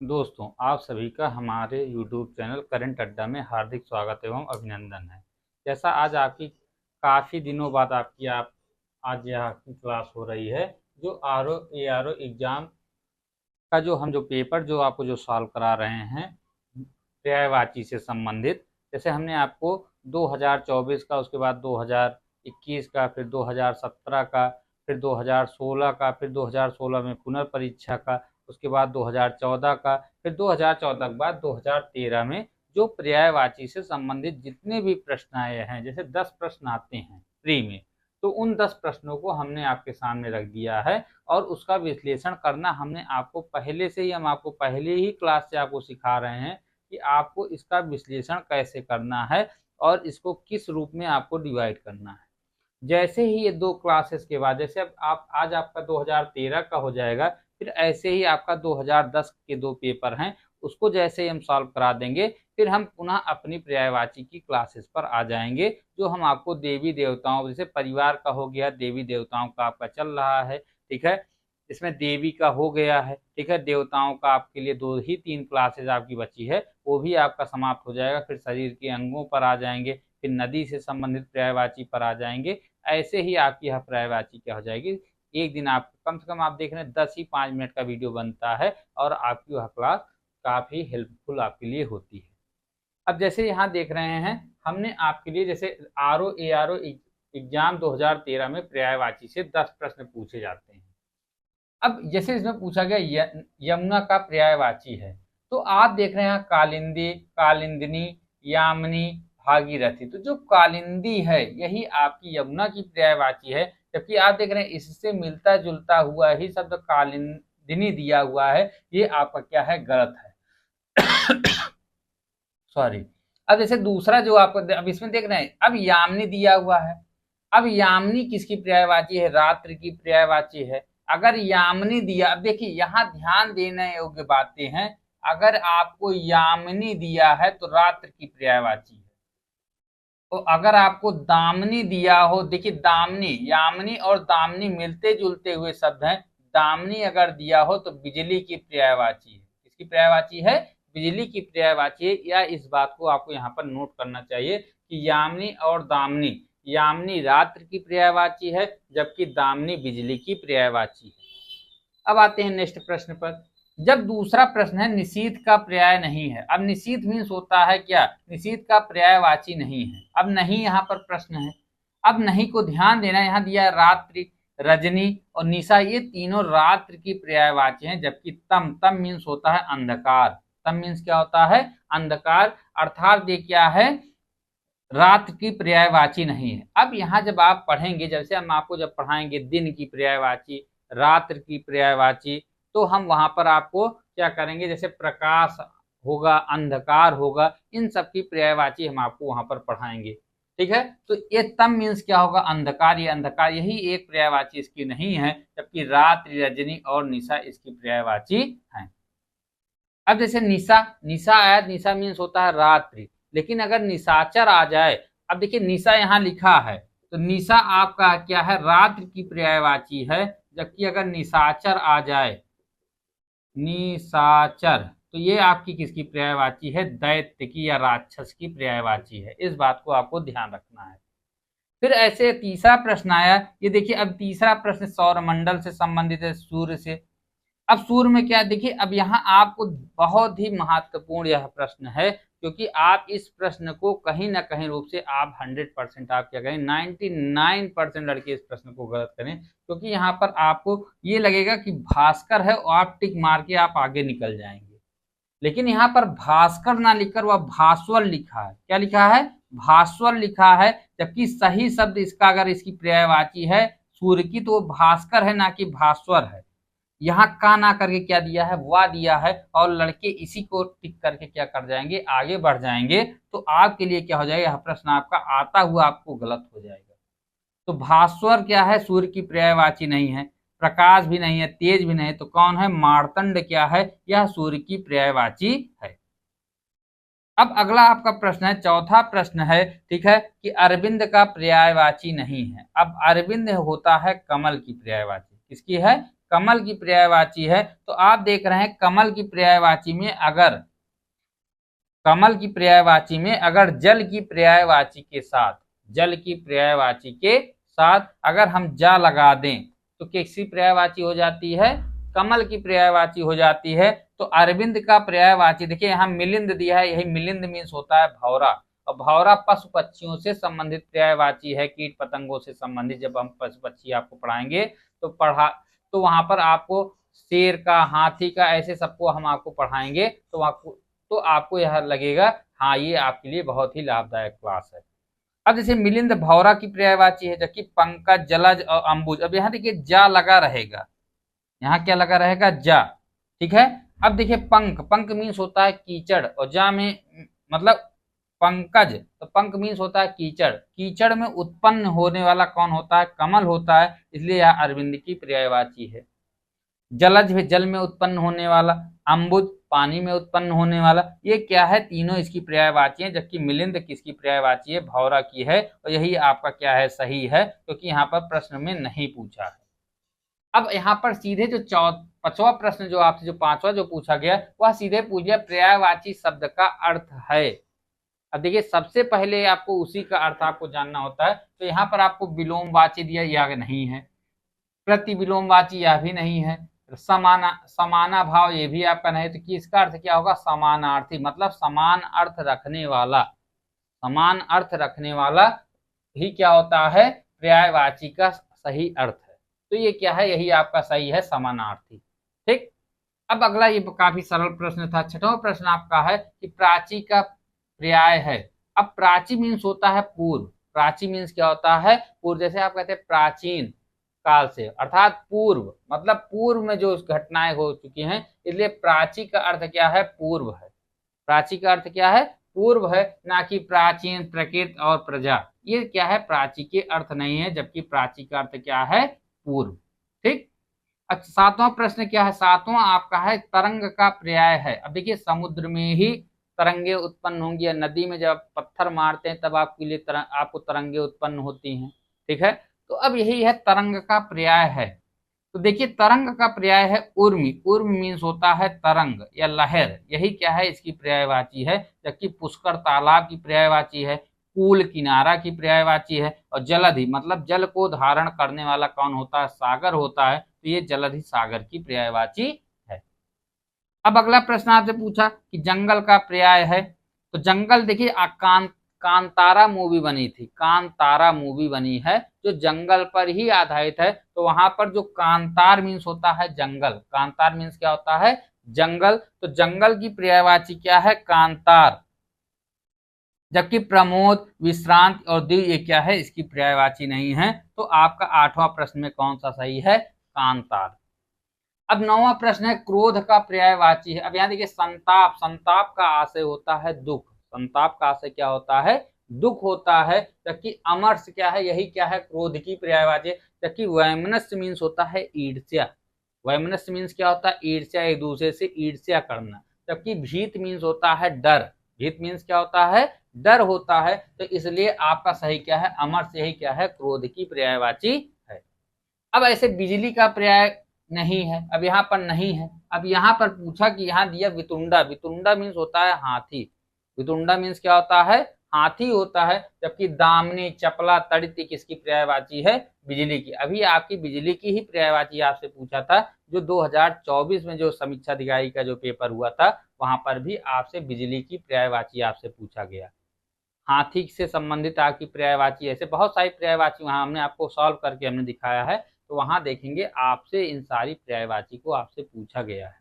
दोस्तों, आप सभी का हमारे YouTube चैनल करंट अड्डा में हार्दिक स्वागत एवं अभिनंदन है। जैसा आज आपकी काफ़ी दिनों बाद आज यह आपकी क्लास हो रही है, जो ARO एग्ज़ाम का जो पेपर जो आपको जो सॉल्व करा रहे हैं पर्यायवाची से संबंधित। जैसे हमने आपको 2024 का, उसके बाद 2021 का, फिर 2017 का, फिर 2016 का, फिर 2016 में पुनर्परीक्षा का, उसके बाद 2014 का, फिर 2014 के बाद 2013 में जो पर्यायवाची से संबंधित जितने भी प्रश्न आए हैं, जैसे 10 प्रश्न आते हैं प्री में, तो उन 10 प्रश्नों को हमने आपके सामने रख दिया है और उसका विश्लेषण करना हमने आपको पहले से ही, हम आपको पहले ही क्लास से आपको सिखा रहे हैं कि आपको इसका विश्लेषण कैसे करना है और इसको किस रूप में आपको डिवाइड करना है। जैसे ही ये 2 क्लासेस के बाद, जैसे अब आप आज आपका 2013 का हो जाएगा, फिर ऐसे ही आपका 2010 के 2 पेपर हैं, उसको जैसे ही हम सॉल्व करा देंगे, फिर हम पुनः अपनी पर्यायवाची की क्लासेस पर आ जाएंगे, जो हम आपको देवी देवताओं, जैसे परिवार का हो गया, देवी देवताओं का आपका चल रहा है, ठीक है, इसमें देवी का हो गया है, ठीक है, देवताओं का आपके लिए 2 ही 3 क्लासेस आपकी बची है, वो भी आपका समाप्त हो जाएगा। फिर शरीर के अंगों पर आ जाएंगे, फिर नदी से संबंधित पर्यायवाची पर आ जाएंगे। ऐसे ही आपकी यह पर्यायवाची क्या हो जाएगी, एक दिन आप कम से कम आप देख रहे हैं 10 ही 5 मिनट का वीडियो बनता है और आपकी वह क्लास काफ़ी हेल्पफुल आपके लिए होती है। अब जैसे यहाँ देख रहे हैं, हमने आपके लिए जैसे ARO एग्जाम 2013 में पर्यायवाची से 10 प्रश्न पूछे जाते हैं। अब जैसे इसमें पूछा गया यमुना का पर्यायवाची है, तो आप देख रहे हैं कालिंदी, कालिंदिनी, यामिनी, भागीरथी। तो जो कालिंदी है यही आपकी यमुना की पर्यायवाची है, जबकि आप देख रहे हैं इससे मिलता जुलता हुआ ही शब्द कालिंदिनी दिया हुआ है, ये आपका क्या है, गलत है। सॉरी। अब जैसे दूसरा जो आपको अब इसमें देख रहे हैं, अब यामिनी दिया हुआ है। अब यामिनी किसकी पर्यायवाची है, रात्रि की पर्यायवाची है। अगर यामिनी दिया, अब देखिए यहाँ ध्यान देने योग्य बातें हैं, अगर आपको यामिनी दिया है तो रात्रि की पर्यायवाची है। तो अगर आपको दामिनी दिया हो, देखिए दामिनी, यामिनी और दामिनी मिलते जुलते हुए शब्द हैं, दामिनी अगर दिया हो तो बिजली की पर्यायवाची है। किसकी पर्यायवाची है, बिजली की पर्यायवाची है। या इस बात को आपको यहाँ पर नोट करना चाहिए कि यामिनी और दामिनी, यामिनी रात्रि की पर्यायवाची है, जबकि दामिनी बिजली की पर्यायवाची है। अब आते हैं नेक्स्ट प्रश्न पर। जब दूसरा प्रश्न है निशीथ का पर्याय नहीं है। अब निशीथ मीन्स होता है क्या, निशीथ का पर्यायवाची नहीं है। अब नहीं यहाँ पर प्रश्न है। अब नहीं को ध्यान देना, यहाँ दिया है रात्रि, रजनी और निशा, ये तीनों रात्रि की पर्यायवाची हैं। जबकि तम, तम मीन्स होता है अंधकार, तम मीन्स क्या होता है, अंधकार, अर्थात ये क्या है, रात की पर्यायवाची नहीं है। अब यहाँ जब आप पढ़ेंगे, जैसे हम आपको जब पढ़ाएंगे दिन की पर्यायवाची, रात्रि की पर्यायवाची, तो हम वहां पर आपको क्या करेंगे, जैसे प्रकाश होगा, अंधकार होगा, इन सब की पर्यायवाची हम आपको वहां पर पढ़ाएंगे, ठीक है। तो ये तम मीन्स क्या होगा, अंधकार, ये अंधकार, यही एक पर्यायवाची इसकी नहीं है, जबकि रात्रि, रजनी और निशा इसकी पर्यायवाची है। अब जैसे निशा, निशा आया, निशा मीन्स होता है रात्रि, लेकिन अगर निशाचर आ जाए, अब देखिए निशा यहाँ लिखा है, तो निशा आपका क्या है, रात्रि की पर्यायवाची है। जबकि अगर निशाचर आ जाए, निशाचर, तो ये आपकी किसकी पर्यायवाची है, दैत्य की या राक्षस की पर्यायवाची है। इस बात को आपको ध्यान रखना है। फिर ऐसे तीसरा प्रश्न आया, ये देखिए, अब तीसरा प्रश्न सौरमंडल से संबंधित है, सूर्य से। अब सूर्य में क्या, देखिए अब यहाँ आपको बहुत ही महत्वपूर्ण यह प्रश्न है, क्योंकि आप इस प्रश्न को कहीं ना कहीं रूप से आप 100% आप क्या करें, 99% लड़के इस प्रश्न को गलत करें, क्योंकि यहाँ पर आपको ये लगेगा कि भास्कर है और आप टिक मार के आप आगे निकल जाएंगे। लेकिन यहाँ पर भास्कर ना लिखकर वह भास्वर लिखा है। क्या लिखा है, भास्वर लिखा है। जबकि सही शब्द इसका अगर इसकी पर्यायवाची है सूर्य की, तो वो भास्कर है, ना कि भास्वर है। यहाँ का ना करके क्या दिया है, वा दिया है, और लड़के इसी को टिक करके क्या कर जाएंगे, आगे बढ़ जाएंगे। तो आपके लिए क्या हो जाएगा, यह प्रश्न आपका आता हुआ आपको गलत हो जाएगा। तो भास्वर क्या है, सूर्य की पर्यायवाची नहीं है, प्रकाश भी नहीं है, तेज भी नहीं, तो कौन है, मार्तंड क्या है, यह सूर्य की पर्यायवाची है। अब अगला आपका प्रश्न है, चौथा प्रश्न है, ठीक है, कि अरविंद का पर्यायवाची नहीं है। अब अरविंद होता है कमल की पर्यायवाची, किसकी है, कमल की पर्यायवाची है, तो आप देख रहे हैं कमल की पर्यायवाची में अगर जल की पर्यायवाची के साथ अगर हम जा लगा दें तो किसकी पर्यायवाची हो जाती है? कमल की पर्यायवाची हो जाती है। तो अरविंद का पर्यायवाची देखिए यहाँ मिलिंद दिया है, यही मिलिंद मीन्स होता है भौरा, और भौरा पशु पक्षियों से संबंधित पर्यायवाची है, कीट पतंगों से संबंधित। जब हम पशु पक्षी आपको पढ़ाएंगे तो वहां पर आपको शेर का, हाथी का, ऐसे सबको हम आपको पढ़ाएंगे तो आपको यह लगेगा हाँ ये आपके लिए बहुत ही लाभदायक क्लास है। अब जैसे मिलिंद भौरा की पर्यायवाची है, जबकि पंकज, जलज और अंबुज। अब यहाँ देखिए जा लगा रहेगा, यहाँ क्या लगा रहेगा? जा। ठीक है। अब देखिए पंक मीन्स होता है कीचड़, और जा में मतलब पंकज, तो पंक मीन्स होता है कीचड़। कीचड़ में उत्पन्न होने वाला कौन होता है? कमल होता है, इसलिए यह अरविंद की पर्यायवाची है। जलज है जल में उत्पन्न होने वाला, अंबुज पानी में उत्पन्न होने वाला। ये क्या है? तीनों इसकी पर्यायवाची हैं, जबकि मिलिंद किसकी पर्यायवाची है? भौरा की है, और यही आपका क्या है? सही है, क्योंकि यहाँ पर प्रश्न में नहीं पूछा है। अब यहाँ पर सीधे जो पांचवा प्रश्न जो आपसे जो पांचवा जो पूछा गया वह सीधे पूछ गया पर्यायवाची शब्द का अर्थ है। अब देखिए सबसे पहले आपको उसी का अर्थ आपको जानना होता है। तो यहाँ पर आपको विलोमवाची दिया, यह नहीं है। प्रतिविलोमवाची यह भी नहीं है। समाना भाव ये भी आपका नहीं। तो कि इसका अर्थ क्या होगा? समानार्थी, मतलब समान अर्थ रखने वाला ही क्या होता है? पर्यायवाची का सही अर्थ है। तो ये क्या है? यही आपका सही है, समानार्थी। ठीक। अब अगला ये काफी सरल प्रश्न था। छठवां प्रश्न आपका है कि प्राची का पर्याय है। अब प्राची मीन्स होता है पूर्व। प्राची मीन्स क्या होता है? पूर्व। जैसे आप कहते हैं प्राचीन काल से, अर्थात पूर्व, मतलब पूर्व में जो घटनाएं हो चुकी हैं, इसलिए प्राची का अर्थ क्या है? पूर्व है। प्राची का अर्थ क्या है? पूर्व है, ना कि प्राचीन, प्रकृत और प्रजा। ये क्या है? प्राची के अर्थ नहीं है, जबकि प्राची का अर्थ क्या है? पूर्व। ठीक। अच्छा सातवां प्रश्न क्या है? सातवां आपका है तरंग का पर्याय है। अब देखिए समुद्र में ही तरंगे उत्पन्न होंगी, या नदी में जब पत्थर मारते हैं तब आपको तरंगे उत्पन्न होती हैं। ठीक है। तो अब यही है तरंग का पर्याय है। तो देखिए तरंग का पर्याय है उर्मी। उर्मी मीन्स होता है तरंग या लहर, यही क्या है? इसकी पर्यायवाची है। जबकि पुष्कर तालाब की पर्यायवाची है, कूल किनारा की पर्यायवाची है, और जलधि मतलब जल को धारण करने वाला कौन होता है? सागर होता है। तो ये जलधि सागर की पर्यायवाची है। अब अगला प्रश्न आपसे पूछा कि जंगल का पर्याय है। तो जंगल देखिए कांतारा मूवी बनी थी, कांतारा मूवी बनी है जो जंगल पर ही आधारित है। तो वहां पर जो कांतार मीन्स होता है जंगल, कांतार मीन्स क्या होता है? जंगल। तो जंगल की पर्यायवाची क्या है? कांतार। जबकि प्रमोद, विश्रांत और दिव्य ये क्या है? इसकी पर्यायवाची नहीं है। तो आपका आठवां प्रश्न में कौन सा सही है? कांतार। अब नौवां प्रश्न है क्रोध का पर्यायवाची है। अब यहाँ देखिए संताप, संताप का आशय होता है दुख। संताप का आशय क्या होता है? दुख होता है। जबकि अमर्ष क्या है? यही क्या है? क्रोध की पर्यायवाची। जबकि वैमनस्य मीन्स होता है ईर्ष्या। वैमनस्य मीन्स क्या होता है? ईर्ष्या, एक दूसरे से ईर्ष्या करना। जबकि भीत मीन्स होता है डर। भीत मीन्स क्या होता है? डर होता है। तो इसलिए आपका सही क्या है? अमर्ष, यही क्या है? क्रोध की पर्यायवाची है। अब ऐसे बिजली का पर्याय नहीं है। अब यहाँ पर नहीं है। अब यहाँ पर पूछा कि यहाँ दिया वितुंडा। वितुंडा मीन्स होता है हाथी। वितुंडा मीन्स क्या होता है? हाथी होता है। जबकि दामनी, चपला, तड़ित किसकी पर्यायवाची है? बिजली की। अभी आपकी बिजली की ही पर्यायवाची आपसे पूछा था, जो 2024 में जो समीक्षा अधिकारी का जो पेपर हुआ था वहां पर भी आपसे बिजली की पर्यायवाची आपसे पूछा गया। हाथी से संबंधित आपकी पर्यायवाची, ऐसे बहुत सारी पर्यायवाची वहां हमने आपको सॉल्व करके हमने दिखाया है। तो वहां देखेंगे आपसे इन सारी पर्यायवाची को आपसे पूछा गया है।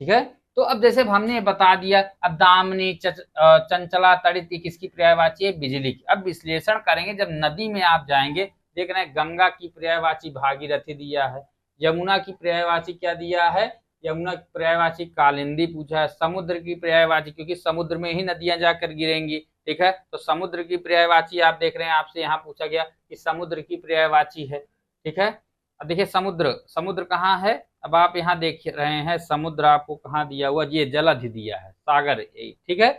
ठीक है। तो अब जैसे हमने बता दिया, अब दामनी, चंचला, तड़ित किसकी पर्यायवाची है? बिजली की। अब विश्लेषण करेंगे। जब नदी में आप जाएंगे, देख रहे हैं गंगा की पर्यायवाची भागीरथी दिया है। यमुना की पर्यायवाची क्या दिया है? यमुना की पर्यायवाची कालिंदी पूछा है। समुद्र की पर्यायवाची, क्योंकि समुद्र में ही नदियां जाकर गिरेंगी। ठीक है। तो समुद्र की पर्यायवाची आप देख रहे हैं, आपसे यहाँ पूछा गया कि समुद्र की पर्यायवाची है। ठीक है। अब देखिए समुद्र, समुद्र कहाँ है? अब आप यहाँ देख रहे हैं समुद्र आपको कहाँ दिया हुआ? ये जलधि दिया है, सागर। ठीक है।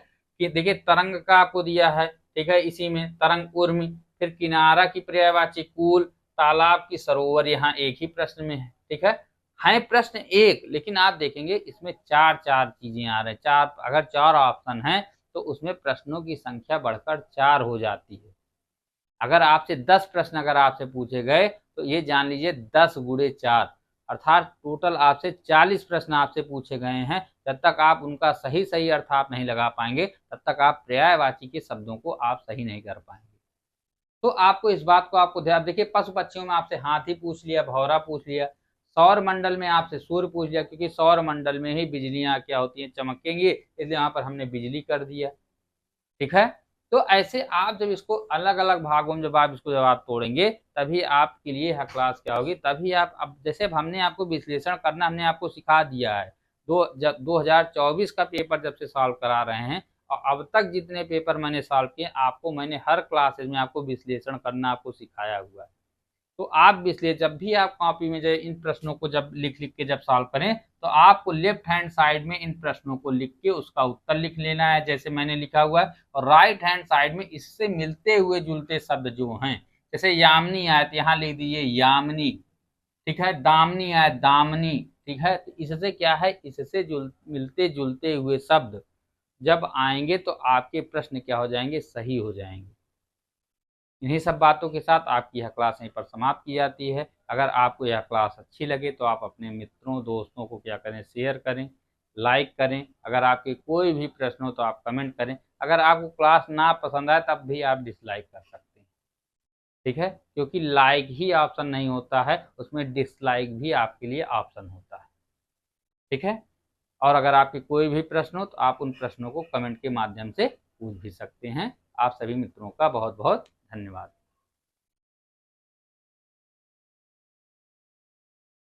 कि देखिए तरंग का आपको दिया है। ठीक है। इसी में तरंग उर्मी। फिर किनारा की पर्यायवाची कूल, तालाब की सरोवर, यहाँ एक ही प्रश्न में है, ठीक है प्रश्न एक, लेकिन आप देखेंगे इसमें चार चार चीजें आ रही हैं। चार, अगर चार ऑप्शन हैं तो उसमें प्रश्नों की संख्या बढ़कर 4 हो जाती है। अगर आपसे 10 प्रश्न अगर आपसे पूछे गए तो ये जान लीजिए 10 गुणे 4, अर्थात टोटल आपसे 40 प्रश्न आपसे पूछे गए हैं। जब तक आप उनका सही सही अर्थ आप नहीं लगा पाएंगे तब तक आप पर्यायवाची के शब्दों को आप सही नहीं कर पाएंगे। तो आपको इस बात को आपको ध्यान, देखिए पशु पक्षियों में आपसे हाथी पूछ लिया, भौरा पूछ लिया, सौर मंडल में आपसे सूर्य पूछ लिया, क्योंकि सौर मंडल में ही बिजलियां क्या होती हैं, चमकेंगी, इसलिए यहाँ पर हमने बिजली कर दिया, ठीक है। तो ऐसे आप जब इसको अलग अलग भागों में जब आप तोड़ेंगे तभी आपके लिए यह क्लास क्या होगी, तभी आप, अब जैसे हमने आपको विश्लेषण करना हमने आपको सिखा दिया है। 2024 का पेपर जब से सॉल्व करा रहे हैं और अब तक जितने पेपर मैंने सॉल्व किए आपको मैंने हर क्लासेज में आपको विश्लेषण करना आपको सिखाया हुआ है। तो आप इसलिए जब भी आप कॉपी में जो इन प्रश्नों को जब लिख लिख के जब सॉल्व करें तो आपको लेफ्ट हैंड साइड में इन प्रश्नों को लिख के उसका उत्तर लिख लेना है जैसे मैंने लिखा हुआ है, और राइट हैंड साइड में इससे मिलते हुए जुलते शब्द जो हैं, जैसे यामिनी आए तो यहाँ लिख दीजिए यामिनी, ठीक है, दामनी आए दामनी, ठीक है। तो इससे क्या है, इससे मिलते जुलते हुए शब्द जब आएंगे तो आपके प्रश्न क्या हो जाएंगे, सही हो जाएंगे। इन्हीं सब बातों के साथ आपकी यह क्लास यहीं पर समाप्त की जाती है। अगर आपको यह क्लास अच्छी लगे तो आप अपने मित्रों दोस्तों को क्या करें, शेयर करें, लाइक करें। अगर आपके कोई भी प्रश्न हो तो आप कमेंट करें। अगर आपको क्लास ना पसंद आए तब भी आप डिसलाइक कर सकते हैं, ठीक है, क्योंकि लाइक ही ऑप्शन नहीं होता है, उसमें डिसलाइक भी आपके लिए ऑप्शन होता है, ठीक है। और अगर आपके कोई भी प्रश्न हो तो आप उन प्रश्नों को कमेंट के माध्यम से पूछ भी सकते हैं। आप सभी मित्रों का बहुत बहुत धन्यवाद।